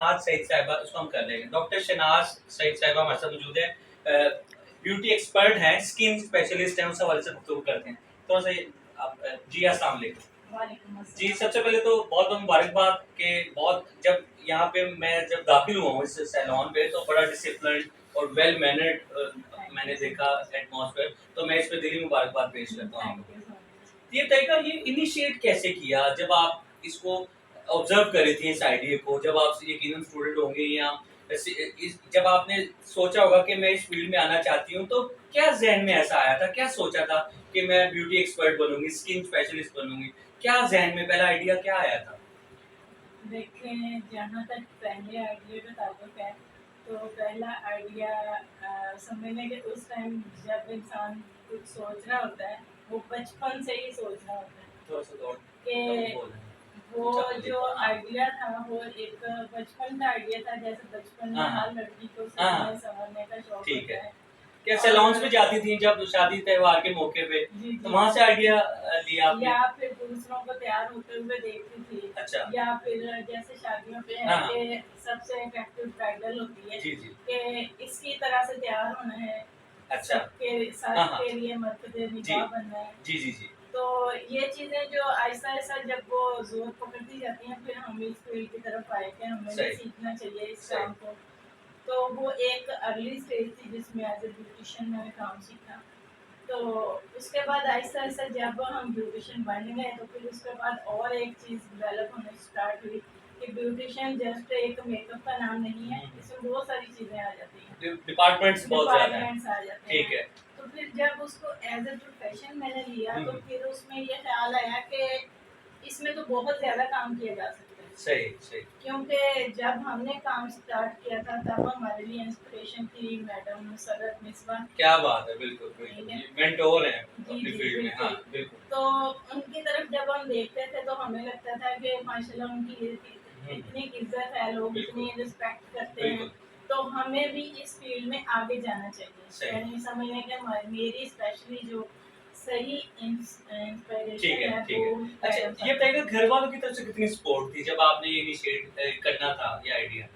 शहनाज सईद साहिबा, इसको हम कर लेंगे। डॉक्टर शहनाज सईद साहिबा हमारे साथ मौजूद है, ब्यूटी एक्सपर्ट हैं, स्किन स्पेशलिस्ट हैं, उस हवाले से गुफ्तगू करते हैं। थोड़ा सा जी अस्सलाम वालेकुम। जी, सबसे पहले तो बहुत बहुत मुबारकबाद कि बहुत जब यहाँ पे मैं जब दाखिल हुआ हूँ इस सैलून पे तो बड़ा डिसिप्लिन और वेल मैनर्ड मैंने देखा एटमॉस्फेयर, तो मैं इस पे दिली मुबारकबाद पेश करता हूँ आपको। ये तरीका ये इनिशिएट कैसे किया जब आप इसको ऑब्जर्व कर रही थी इस आइडिया को, जब आप यकीनन स्टूडेंट होंगे या जब आपने सोचा होगा कि मैं इस फील्ड में आना चाहती हूँ, तो क्या जहन में ऐसा आया था, क्या सोचा था कि मैं ब्यूटी एक्सपर्ट बनूंगी, स्किन स्पेशलिस्ट बनूंगी, क्या जहन में पहला आइडिया क्या आया था? देखें, जहाँ तक पहले आइडिया का ताल्लुक है, तो पहला आइडिया समझने के उस टाइम जब इंसान कुछ सोच रहा होता है, वो बचपन से ही सोच रहा होता है कि वो जो आइडिया था वो एक बचपन का आइडिया था। जैसे बचपन में हर लड़की को सजने संवरने का शौक होता है। क्या सैलून्स में जाती थी जब शादी त्योहार के मौके पे, तो वहाँ से आइडिया लिया आपने? या फिर दूसरों को तैयार होते हुए देखती थी। अच्छा। या फिर जैसे शादियों पे है हाँ। कि सबसे अट्रैक्टिव ब्राइडल होती है जी, जी। कि इसकी तरह से तैयार होना है। अच्छा। सबके हाँ, सर हाँ। के लिए मर्कज़े निकाह बनना है। जी, जी, जी। तो ये चीजें जो आहिस्ता-आहिस्ता जब वो ज़ोर पकड़ती जाती हैं, फिर हम इस फील्ड की तरफ आए कि हमें भी सीखना चाहिए इस काम को। तो वो एक अर्ली स्टेज थी जिसमें एज़ ए ब्यूटिशियन मैंने काम सीखा। तो उसके बाद आहिस्ता-आहिस्ता जब हम ब्यूटिशियन बन गए, तो फिर उसके बाद और एक चीज़ डेवलप होना स्टार्ट हुई कि ब्यूटिशियन जस्ट एक मेकअप का नाम नहीं है, इसमें बहुत सारी चीज़ें आ जाती हैं। डिपार्टमेंट्स बहुत ज़्यादा हैं। डिपार्टमेंट्स आ जाते ठीक हैं। है। तो फिर जब उसको एज़ अ प्रोफेशन मैंने लिया, तो फिर उसमें ये ख्याल आया कि इसमें तो बहुत ज़्यादा काम किया जा सकता है। सही, सही। क्योंकि जब हमने काम स्टार्ट किया था, तब हमारे लिए इंस्पिरेशन थी मैडम मुसर्रत मिसबा। क्या बात है, बिल्कुल, बिल्कुल। ये मेंटोर हैं अपनी फील्ड में। हाँ, बिल्कुल। तो उनकी तरफ जब हम देखते थे, तो हमें लगता था कि माशाल्लाह उनकी इतनी इज्जत है, लोग इतनी रिस्पेक्ट करते हैं, तो हमें भी इस फील्ड में आगे जाना चाहिए। यानी समझने के मेरी स्पेशली जो सही इंस्पिरेशन है वो। अच्छा, ये बताइए घर वालों की तरफ से कितनी सपोर्ट थी जब आपने ये इनिशिएट करना था ये आइडिया?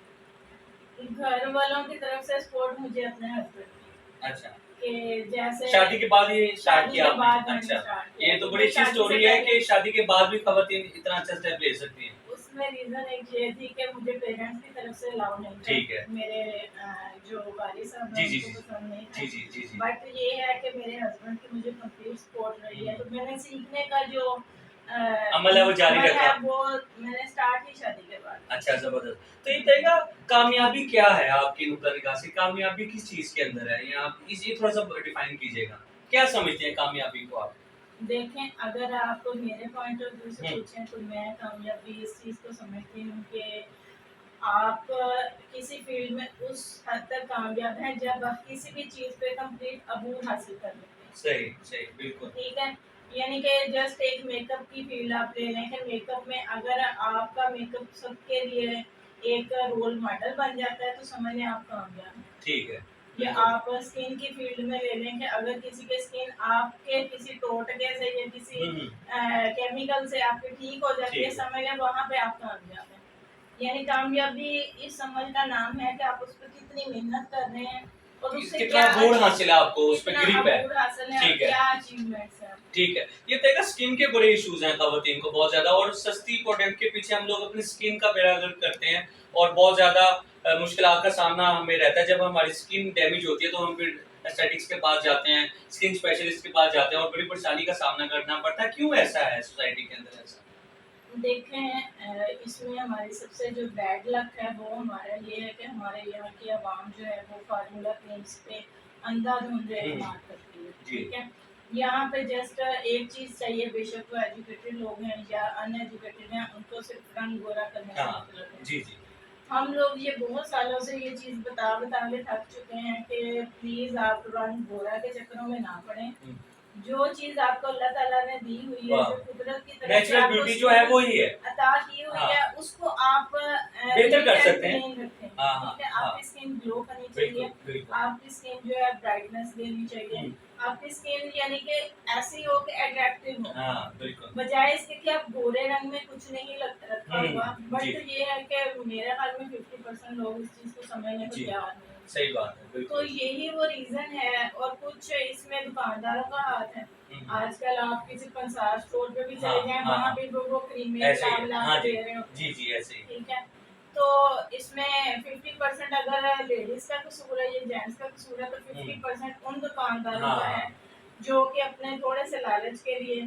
घर वालों की तरफ से सपोर्ट मुझे अपने हस्बैंड की। अच्छा। कि जैसे शादी के बाद ये स्टार्ट किया शादी के बाद आपने? मैंने अच्छा। स्टार्ट किया। ये तो बड़ी अच्छी स्टोरी है कि शादी के बाद भी खवातीन इतना अच्छा स्टेप ले सकती हैं। उसमें रीजन एक ये थी कि मुझे पेरेंट्स की तरफ से अलाउ नहीं था। ठीक है। मेरे जो वालिद साहब हैं उनको पसंद नहीं था। बट ये है कि मेरे हस्बैंड की मुझे कंप्लीट सपोर्ट रही है, तो मैंने सीखने का जो अमल है वो जारी रखा। वो मैंने स्टार्ट ही शादी के बाद। अच्छा, जबरदस्त। तो ये बताइएगा कामयाबी क्या है आपकी नुक्ता निगाह से? कामयाबी किस चीज़ के अंदर है? या आप इसे थोड़ा-सा डिफाइन कीजिएगा। क्या समझते हैं कामयाबी को आप? देखें, अगर आप मेरे पॉइंट ऑफ व्यू से पूछें, तो मैं कामयाबी इस चीज़ को समझती हूँ कि आप किसी फील्ड में उस हद तक कामयाब हैं जब आप किसी भी चीज़ पे कंप्लीट अबूर हासिल कर लेते हैं। सही, सही, बिल्कुल। ठीक है? यानी कि जस्ट एक मेकअप की फील्ड आप ले लें कि मेकअप में अगर आपका मेकअप सबके लिए एक रोल मॉडल बन जाता है, तो समझ लें आप कामयाब हैं। ठीक है। या आप स्किन की फील्ड में ले लें कि अगर किसी की स्किन आपके किसी टोटके से या किसी केमिकल से आपकी ठीक हो जाती है, समझ लें वहाँ पे आप कामयाब हैं। यानी कामयाबी इस समझ का नाम है कि आप उस पर कितनी मेहनत कर रहे हैं और उससे कितना क्या गुण हासिल है आपको, उस पे कितना ग्रिप है। अबूर हासिल है, ठीक है। क्या अचीवमेंट्स हैं। ठीक है। ये बताइएगा स्किन के बड़े इश्यूज हैं खवातीन को बहुत ज़्यादा, और सस्ती प्रोडक्ट के पीछे हम लोग अपनी स्किन का बेड़ागर्क करते हैं और बहुत ज़्यादा मुश्किलात का सामना हमें रहता है। जब हमारी स्किन डैमेज होती है तो हम फिर एस्थेटिक्स के पास जाते हैं, स्किन स्पेशलिस्ट के पास जाते हैं और बड़ी परेशानी का सामना करना पड़ता है। क्यों ऐसा है सोसाइटी के अंदर ऐसा? देखें, इसमें हमारी सबसे जो बैड लक है वो हमारा ये है कि हमारे यहाँ की आवाम जो है वो फार्मूला क्रीम्स पे अंधाधुंध एतमाद करती है। ठीक है? यहाँ पे जस्ट एक चीज़ चाहिए, बेशक वो एजुकेटेड लोग हैं या अनएजुकेटेड हैं, उनको सिर्फ रंग गोरा करने से मतलब है। जी, जी। हम लोग ये बहुत सालों से ये चीज़ बता बता के थक चुके हैं कि प्लीज़ आप रंग गोरा के चक्करों में ना पड़ें। जो चीज आपको अल्लाह ताला ने दी हुई है, वाह। जो कुदरत की तरफ से नेचुरल आपको ब्यूटी जो है वो ही है। अता की हुई हाँ। है, उसको आप बेहतर कर सकते हैं। maintain रखें। हाँ, हाँ, ठीक है, हाँ। आपकी स्किन ग्लो करनी बिल्कुल, चाहिए, बिल्कुल। आपकी स्किन जो है ब्राइटनेस देनी चाहिए, हुँ। आपकी स्किन यानी कि ऐसी हो कि अट्रैक्टिव हो, हाँ, बिल्कुल। बजाय इसके कि आप गोरे रंग में कुछ नहीं रखा हुआ। जी। बट ये है कि मेरे ख्याल में 50% लोग इस चीज को समझने को जी, तैयार नहीं हैं। सही बात है, तो बिल्कुल। यही वो रीजन है, और कुछ इसमें दुकानदारों का हाथ है। हुँ। आजकल आप किसी पंसार स्टोर पे भी चले हाँ, जाएं, हाँ, वहाँ हाँ। भी वो क्रीमें ऐसे ही है। मिला हाँ के जी। दे रहे होते जी, हैं। जी, ऐसे ही। ठीक है, तो इसमें 50% अगर लेडीज का कसूर है, ये जेंट्स का कसूर है, तो 50% उन दुकानदारों हाँ, का हाँ। है जो कि अपने थोड़े से लालच के लिए,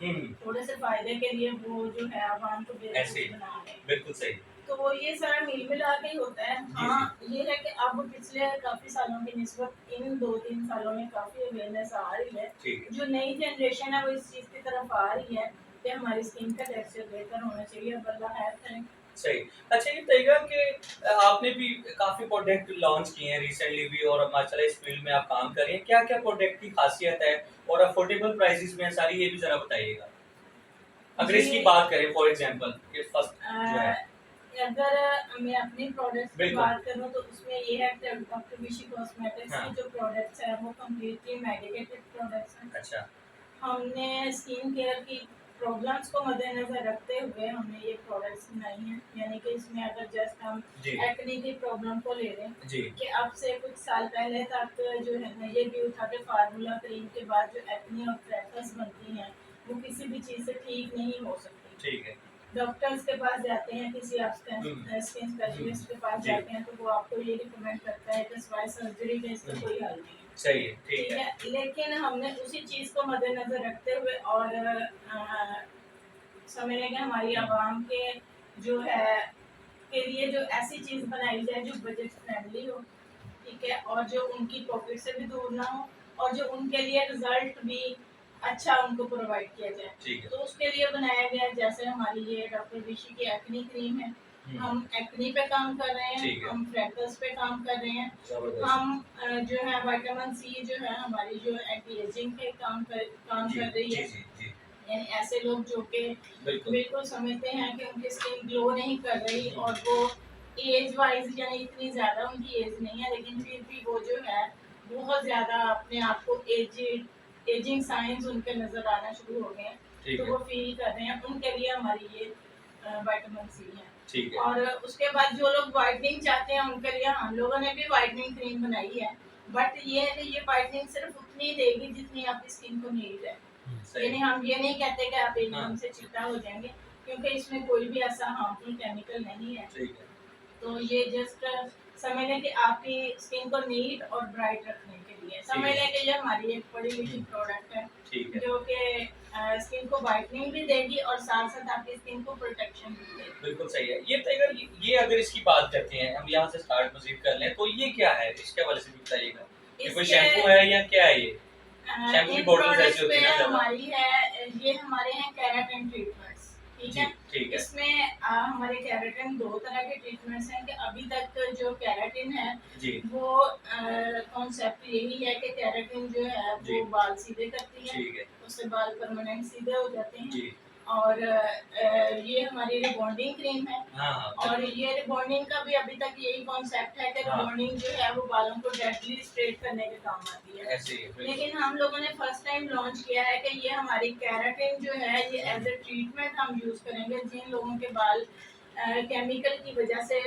हुँ, थोड़े से फायदे के लिए वो जो है आवाम को ऐसे ही। बेवकूफ बना रहे हैं। बिल्कुल सही। तो ये सारा मिल मिला के ही होता है। जी, हाँ, जी। ये है कि अब पिछले काफी सालों की निस्बत इन 2-3 सालों में काफी अवेयरनेस आ रही है। ठीक है। जो नई जनरेशन है वो इस चीज की तरफ आ रही है कि हमारी स्किन का टेक्सचर बेहतर होना चाहिए। अब अल्लाह खैर करें। सही। अच्छा ये बताइएगा कि आपने भी काफ़ी प्रोडक्ट लॉन्च किए हैं रिसेंटली भी और माशाल्लाह इस फील्ड में आप काम कर रही हैं। क्या-क्या प्रोडक्ट की खासियत है और अफोर्डेबल प्राइसेज़ में है सारी, ये भी ज़रा बताइएगा? अगर इसकी जी, बात करें फॉर एग्जांपल कि फर्स्ट जो है। अगर मैं अपनी प्रोडक्ट्स की बिल्कुल। बात करूँ तो उसमें ये है कि डॉक्टर विशी कॉस्मेटिक्स हाँ। की जो प्रोडक्ट्स है वो कम्प्लीटली मेडिकेटेड प्रोडक्ट्स हैं। अच्छा। हमने स्किन केयर की प्रॉब्लम्स को मद्देनजर रखते हुए हमने ये प्रोडक्ट्स बनाई हैं। यानी कि इसमें अगर जस्ट हम जी। एक्ने की प्रॉब्लम को ले लें जी। कि अब से कुछ साल पहले तक जो है ना, ये व्यू था कि फार्मूला क्रीम के बाद जो एक्ने और फ्रैकल्स बनती हैं वो किसी भी चीज़ से ठीक नहीं हो सकती। ठीक है। डॉक्टर्स के पास जाते हैं, किसी आप हुँ। स्किन स्पेशलिस्ट के पास जी। जाते हैं, तो वो आपको ये रिकमेंड करता है कि सिवाय सर्जरी के इसका कोई हल नहीं है। सही है, ठीक ठीक है। है, लेकिन हमने उसी चीज़ को मद्देनजर रखते हुए और समझने कि हमारी आवाम के जो है के लिए जो ऐसी चीज़ बनाई जाए जो बजट फ्रेंडली हो, ठीक है, और जो उनकी पॉकेट से भी दूर ना हो, और जो उनके लिए रिजल्ट भी अच्छा उनको प्रोवाइड किया जाए। ठीक है। तो उसके लिए बनाया गया, जैसे हमारी ये डॉक्टर विशी की एक्नी क्रीम है। हुँ। हम एक्नी पे काम कर रहे ठीक हैं, है। हम फ्रैकल्स पे काम कर रहे हैं। ज़बरदस्त। हम जो है विटामिन सी जो है हमारी जो एंटी एजिंग पे काम जी, कर रही जी, है। जी, जी। यानी ऐसे लोग जो कि बिल्कुल। बिल्कुल समझते हैं कि उनकी स्किन ग्लो नहीं कर रही, हुँ। और वो एज वाइज यानी इतनी ज़्यादा उनकी एज नहीं है, लेकिन फिर भी वो जो है बहुत ज़्यादा अपने आप को एजिंग साइंस उनके नज़र आना शुरू हो गए हैं। ठीक तो है। वो फील कर रहे हैं, उनके लिए हमारी ये विटामिन सी है। ठीक है। और उसके बाद जो लोग वाइटनिंग चाहते हैं उनके लिए हम लोगों ने भी वाइटनिंग क्रीम बनाई है। बट ये है कि ये वाइटनिंग सिर्फ उतनी देगी जितनी आपकी स्किन को नीड है। सही। यानी हम ये नहीं कहते कि आप एकदम हाँ। से चिट्टा हो जाएंगे, क्योंकि इसमें कोई भी ऐसा हार्मफुल केमिकल नहीं है। ठीक है। तो ये जस्ट समझ लें कि आपकी स्किन को नीट और ब्राइट रखने के लिए समझ लें कि ये हमारी एक बड़ी लिखी प्रोडक्ट है, ठीक है। जो कि स्किन को वाइटनिंग भी देगी और साथ साथ आपकी स्किन को प्रोटेक्शन भी देगी। बिल्कुल सही है। ये बताइएगा ये अगर इसकी बात करते हैं, हम यहाँ से स्टार्ट मज़ीद कर लें, तो ये क्या है? इसके हवाले से भी बताइएगा। ये कोई इसके शैम्पू है या क्या है ये? शैम्पू की इन बॉटल्स प्रोडक्ट्स ऐसी होती पे है ना ज़्यादा। हमारी है, ये हमारे हैं केराटिन ट्रीटमेंट्स। ठीक जी, है, ठीक है। इसमें हमारे केराटिन 2 तरह के ट्रीटमेंट्स हैं कि अभी तक जो केराटिन है जी, वो कॉन्सेप्ट यही है कि केराटिन जो है जी। वो बाल सीधे करती है, ठीक है। उससे बाल परमानेंट सीधे हो जाते हैं। जी। और ये हमारी रिबॉन्डिंग क्रीम है। हाँ, हाँ, और बिल्कुल। ये रिबॉन्डिंग का भी अभी तक यही कॉन्सेप्ट है कि हाँ। रिबॉन्डिंग जो है वो बालों को डेडली स्ट्रेट करने के काम आती है। ऐसे ही है, बिल्कुल। लेकिन हम लोगों ने फर्स्ट टाइम लॉन्च किया है कि ये हमारी केराटिन जो है ये एज ए ट्रीटमेंट हम यूज करेंगे जिन लोगों के बाल केमिकल की वजह से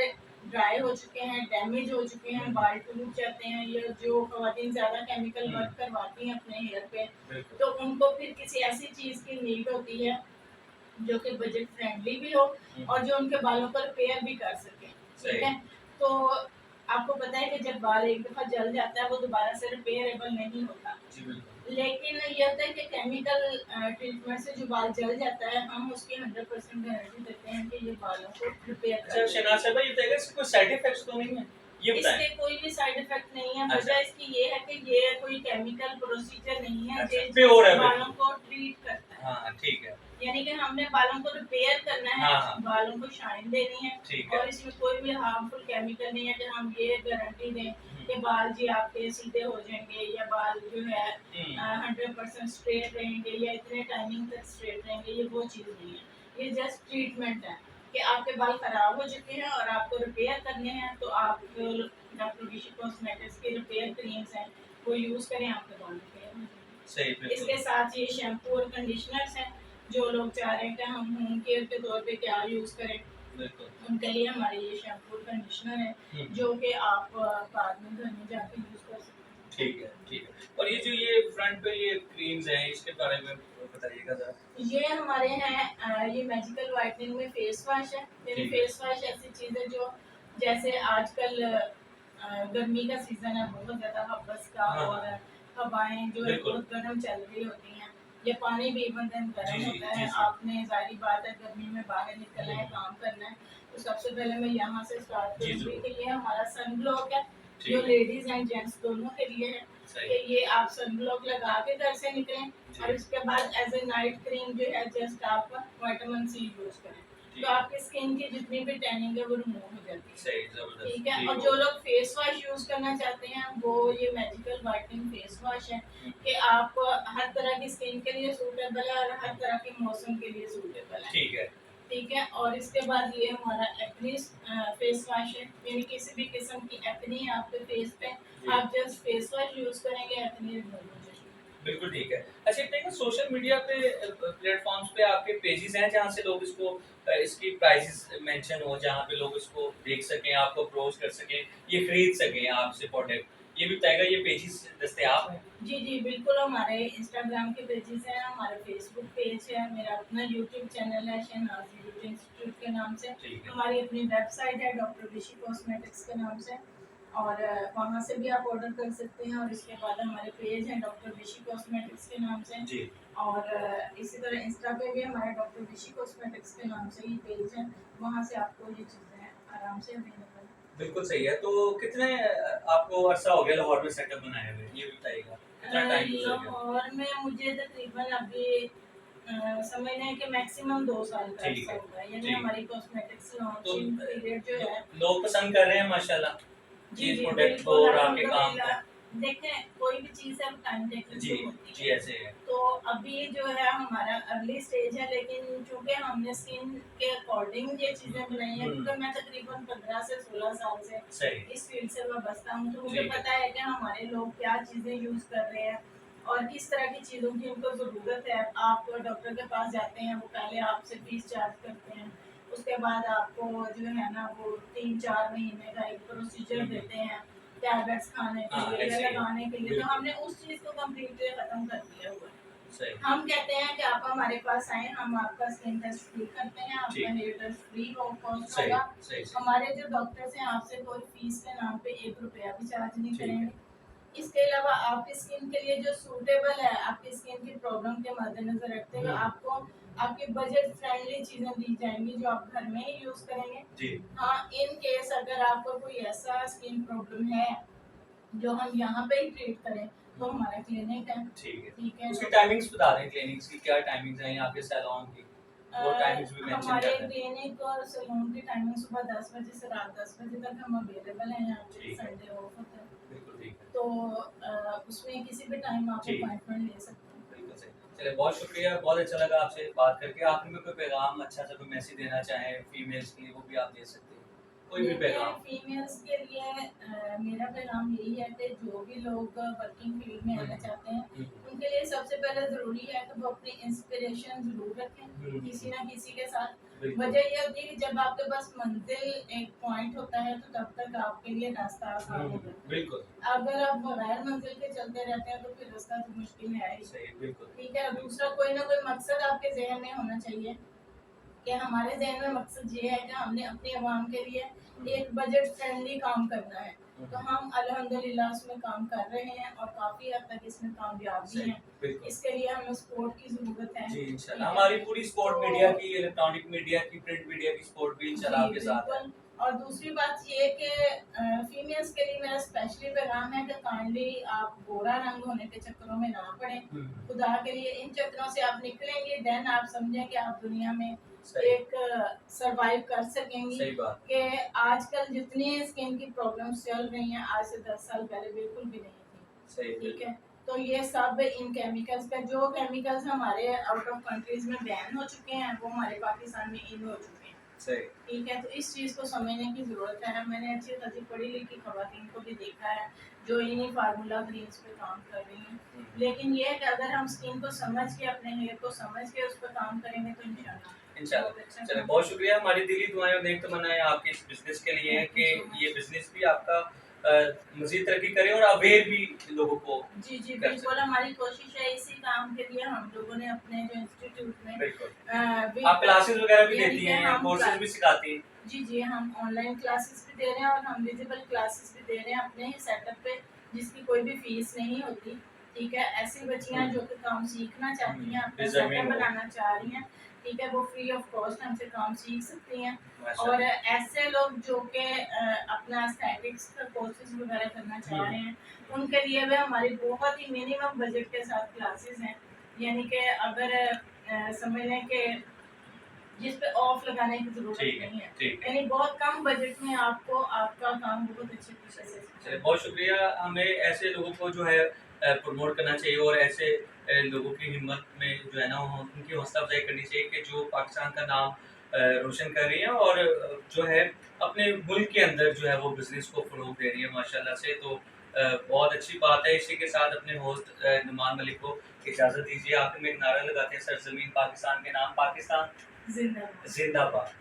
ड्राई हो चुके हैं, डैमेज हो चुके हैं, बाल टूट जाते हैं, या जो खवातीन ज़्यादा केमिकल वर्क करवाती हैं अपने हेयर पे, बिल्कुल। तो उनको फिर किसी ऐसी चीज़ की नीड होती है जो कि बजट फ्रेंडली भी हो और जो उनके बालों को रिपेयर भी कर सके। ठीक सही। है, तो आपको पता है कि जब बाल एक दफ़ा जल जाता है वो दोबारा से रिपेयरेबल नहीं होता। जी, बिल्कुल। लेकिन ये होता है कि केमिकल ट्रीटमेंट से जो बाल जल जाता है हम उसकी 100% गारंटी देते हैं कि ये बालों को रिपेयर अच्छा शहनाज साहबा ये बताइएगा इसके कोई साइड इफेक्ट्स तो नहीं है? ये बताएं। इसके कोई भी साइड इफेक्ट नहीं है। अच्छा। वजह इसकी ये है कि ये कोई केमिकल प्रोसीजर नहीं है अच्छा, जो प्योर है बालों बिल्कुल। को ट्रीट करता है। हाँ, ठीक है। यानी कि हमने बालों को रिपेयर करना है, हाँ, हाँ। बालों को शाइन देनी है, ठीक है। और इसमें कोई भी हार्मफुल केमिकल नहीं है कि हम ये गारंटी दें कि बाल जी आपके सीधे हो जाएंगे या बाल जो है 100% स्ट्रेट रहेंगे या इतने टाइमिंग तक स्ट्रेट रहेंगे, ये वो चीज़ नहीं है। ये जस्ट ट्रीटमेंट है कि आपके बाल खराब हो चुके हैं और आपको रिपेयर करने हैं, तो आप जो डॉक्टर विशी कॉस्मेटिक्स के रिपेयर क्रीम्स हैं वो यूज़ करें, आपके बाल रिपेयर हो जाएंगे। सही, बिल्कुल। इसके साथ ये शैम्पू और कंडीशनर्स हैं, जो लोग चाह रहे हैं कि हम होम केयर के तौर पे क्या यूज़ करें, बिल्कुल। उनके लिए हमारे ये शैम्पू और कंडीशनर है जो कि आप बाद में घर में जाके यूज़ कर सकते हैं। ठीक है, ठीक है। और ये जो ये फ्रंट पे ये क्रीम्स हैं, इसके बारे में बताइएगा ज़रा। ये हमारे हैं ये मैजिकल व्हाइटनिंग में फेस वॉश है। यानी ठीक है। फेस वॉश ऐसी चीज़ है जो जैसे आजकल गर्मी का सीज़न है, बहुत ज़्यादा हब्बस का, हाँ, और हाँ। हवाएं जो है बिल्कुल। बहुत गर्म चल रही होती हैं, या पानी भी इवन दिन जी, गर्म जी, होता जी, है। जी। आपने ज़ाहिर बात है गर्मी में बाहर निकलना है, काम करना है, तो सबसे पहले मैं यहाँ से स्टार्ट जी, करूँगी ज़रूर। कि ये हमारा सन ब्लॉक है, ठीक जो है। लेडीज़ एंड जेंट्स दोनों के लिए है। सही। कि ये आप सन ब्लॉक लगा के घर से निकलें, जी। और इसके बाद एज ए नाइट क्रीम जो है जस्ट आप विटामिन सी यूज़ करें, ठीक तो है। आपकी स्किन की जितनी भी टैनिंग है वो रिमूव हो जाती है। सही, ज़बरदस्त। ठीक है, ठीक और हो जो गया। लोग फेस वॉश यूज करना चाहते हैं वो ये मैजिकल व्हाइटनिंग फेस वॉश है हुँ, कि आप हर तरह की स्किन के लिए सूटेबल है और हर तरह के मौसम के लिए सूटेबल है। ठीक है। ठीक है, और इसके बाद ये हमारा एक्नी फेस वॉश है, यानी किसी भी किस्म की एक्नी है आपके फेस पे, जी। आप जस्ट फेस वॉश यूज करेंगे, एक्नी रिमूव हो जाएगी। बिल्कुल ठीक है। अच्छा एक देखिए सोशल मीडिया पे प्लेटफ़ॉर्म्स पे आपके पेजेज़ हैं जहाँ से लोग इसको इसकी प्राइसेज़ मेंशन हो, जहाँ पे लोग इसको देख सकें, आपको अप्रोच कर सकें, ये खरीद सकें आपसे प्रोडक्ट। ये भी बताइएगा ये पेजेज़ दस्तयाब हैं? जी, जी, बिल्कुल। हमारे इंस्टाग्राम के पेजेस हैं, हमारे फेसबुक पेज है, मेरा अपना यूट्यूब चैनल है शहनाज ब्यूटी इंस्टीट्यूट के नाम से, ठीक है। हमारी अपनी वेबसाइट है डॉक्टर विशी कॉस्मेटिक्स के नाम से, और वहाँ से भी आप ऑर्डर कर सकते हैं, और इसके बाद हमारे पेज हैं डॉक्टर विशी कॉस्मेटिक्स के नाम से, जी। और इसी तरह इंस्टा पे भी हमारे डॉक्टर विशी कॉस्मेटिक्स के नाम से ही पेज है, वहाँ से आपको ये चीज़ें आराम से अवेलेबल हैं। बिल्कुल सही है। तो कितने आपको अरसा हो गया लाहौर में सेटअप बनाए हुए? ये भी बताइएगा। कितना टाइम गुज़र गया? लाहौर में मुझे तकरीबन अभी समझ लें कि मैक्सिमम 2 साल का ठीक अर्सा है, हुआ है, यानी ठीक। हमारी कॉस्मेटिक्स तो लॉन्चिंग पीरियड जो है। लोग पसंद कर रहे हैं माशाल्लाह, जी, इस जी, प्रोडक्ट को बिल्कुल, और आपके काम को। अल्हम्दुलिल्लाह। देखें, कोई भी चीज़ है टाइम टेकिंग जी, तो होती जी है। ऐसे है। तो अभी जो है हमारा अर्ली स्टेज है, लेकिन चूँकि हमने स्किन के अकॉर्डिंग ये चीज़ें बनाई हैं, क्योंकि मैं तकरीबन 15 से 16 साल से सही। इस फील्ड से वाबस्ता हूँ, तो मुझे ठीक है। पता है कि हमारे लोग क्या चीज़ें यूज़ कर रहे हैं और किस तरह की चीज़ों की उनको ज़रूरत है। आप डॉक्टर के पास जाते हैं, वो पहले आपसे फीस चार्ज करते हैं, उसके बाद आपको जो है ना वो 3-4 महीने का एक प्रोसीजर देते हैं टैबलेट्स खाने के हाँ, लिए ऐसे या ही है। लगाने के लिए, तो बिल्कुल। हमने उस चीज़ को कम्प्लीटली ख़त्म कर दिया हुआ है। सही। हम कहते हैं कि आप हमारे पास आएँ, हम आपका स्किन टेस्ट फ्री करते हैं, आपका ठीक। हेयर टेस्ट फ्री कॉस्ट सही, होगा। सही, सही। हमारे जो डॉक्टर्स हैं आपसे कोई फीस के नाम पे 1 रुपया भी चार्ज नहीं ठीक है। करेंगे। इसके अलावा आपकी स्किन के लिए जो सूटेबल है, आपकी स्किन की प्रॉब्लम के मद्देनज़र रखते हुए आपको आपकी बजट फ्रेंडली चीज़ें दी जाएँगी जो आप घर में ही यूज़ करेंगे। जी। हाँ, इन केस अगर आपको कोई ऐसा स्किन प्रॉब्लम है जो हम यहाँ पे ही ट्रीट करें, तो हमारा क्लिनिक है। ठीक है। ठीक है, उसकी तो टाइमिंग्स बता दें क्लिनिक्स की क्या टाइमिंग्स हैं यहाँ पे सैलून की? वो टाइमिंग्स भी मेंशन हमारे कर दें। क्लिनिक और सैलून की टाइमिंग सुबह 10 बजे से रात 10 बजे तक हम अवेलेबल हैं यहाँ पे, ठीक है। संडे ऑफ होता है। बिल्कुल ठीक है। तो उसमें किसी भी टाइम आप ठीक। अपॉइंटमेंट ले सकते हैं। बिल्कुल सही। चलिए बहुत शुक्रिया, बहुत अच्छा लगा आपसे बात करके। आखिर में कोई पैगाम अच्छा सा कोई मैसेज देना चाहें फीमेल्स के लिए वो भी आप दे सकते हैं। कोई भी देखिए, पैगाम। फीमेल्स के लिए मेरा पैगाम यही है कि जो भी लोग वर्किंग फील्ड में आना चाहते हैं, उनके लिए सबसे पहले ज़रूरी है कि वो अपनी इंस्पिरेशन ज़रूर रखें किसी ना किसी के साथ। बिल्कुल। वजह ये होती है कि जब आपके पास मंजिल एक पॉइंट होता है, तो तब तक आपके लिए रास्ता आसान होता है। बिल्कुल। अगर आप बगैर मंजिल के चलते रहते हैं, तो फिर रास्ता तो मुश्किल है ही। सही, बिल्कुल। ठीक है, दूसरा कोई ना कोई मकसद आपके ज़हन में होना चाहिए कि हमारे ज़हन में मकसद ये है कि हमने अपनी आवाम के लिए एक बजट फ्रेंडली काम करना है। तो हम अल्हम्दुलिल्लाह उसमें काम कर रहे हैं और काफ़ी हद तक इसमें कामयाब भी सही, हैं। बिल्कुल। इसके लिए हमें सपोर्ट की ज़रूरत है। जी, ठीक इंशाल्लाह है? हमारी पूरी स्पोर्ट तो मीडिया की, इलेक्ट्रॉनिक मीडिया की, प्रिंट मीडिया की सपोर्ट भी इंशाल्लाह जी, आपके साथ है। बिल्कुल। और दूसरी बात ये कि फीमेल्स के लिए मेरा स्पेशली पैगाम है कि काइंडली आप गोरा रंग होने के चक्करों में ना पड़े। खुदा के लिए इन चक्करों से आप निकलेंगे, देन आप समझें कि आप दुनिया में एक सरवाइव कर सकेंगी। कि आजकल जितनी स्किन की प्रॉब्लम्स चल रही हैं आज से 10 साल पहले बिल्कुल भी नहीं थी। ठीक है, तो ये सब इन केमिकल्स का, जो केमिकल्स हमारे आउट ऑफ कंट्रीज में बैन हो चुके हैं वो हमारे पाकिस्तान में इन हो चुके हैं। ठीक है, तो इस चीज़ को समझने की ज़रूरत है। मैंने अच्छी खासी पढ़ी लिखी खवातीन को भी देखा है जो इन्हीं फार्मूला ग्रीन्स पे काम कर रही हैं। लेकिन ये है कि अगर हम स्किन को समझ के, अपने हेयर को समझ के उस पर काम करेंगे तो इंशाल्लाह। चलिए, बहुत शुक्रिया। हमारी दिली दुआएं और नेक तमन्नाएं आपके इस बिजनेस के लिए है कि ये बिजनेस भी आपका मजीद तरक्की करे और अवेयर भी लोगों को। जी बिल्कुल, हमारी कोशिश है इसी काम के लिए हम लोगों ने अपने जो इंस्टीट्यूट में बिल्कुल आप क्लासेस वगैरह भी देती हैं, कोर्सेज भी सिखाती हैं। जी हम ऑनलाइन क्लासेस भी दे रहे हैं और हम विजिबल क्लासेस भी दे रहे हैं अपने ही सेटअप पे, जिसकी कोई भी फीस नहीं होती। ठीक है, ऐसी बच्चियां जो कि काम सीखना चाहती हैं, अपना सेटअप बनाना चाह रही हैं, ठीक है, वो फ्री ऑफ कॉस्ट हमसे काम सीख सकती हैं। और ऐसे लोग जो कि अपना एस्थेटिक्स का कोर्सेज वगैरह करना चाह रहे हैं उनके लिए भी हमारी बहुत ही मिनिमम बजट के साथ क्लासेस हैं। यानी कि अगर समझ लें कि जिस पे ऑफ लगाने की जरूरत नहीं है, यानी बहुत कम बजट में आपको आपका काम बहुत अच्छे तरीके से। बहुत शुक्रिया। हमें ऐसे लोगों को जो है प्रमोट करना चाहिए और ऐसे लोगों की हिम्मत में जो है ना उनकी हौसला अफजाई करनी चाहिए कि जो पाकिस्तान का नाम रोशन कर रही है और जो है अपने मुल्क के अंदर जो है वो बिजनेस को फरोग दे रही है माशाल्लाह से। तो बहुत अच्छी बात है। इसी के साथ अपने होस्ट नुमान मलिक को इजाज़त दीजिए। आखिर में एक नारा लगाते हैं, सरजमीन पाकिस्तान के नाम, पाकिस्तान जिंदाबाद। जिंदाबाद।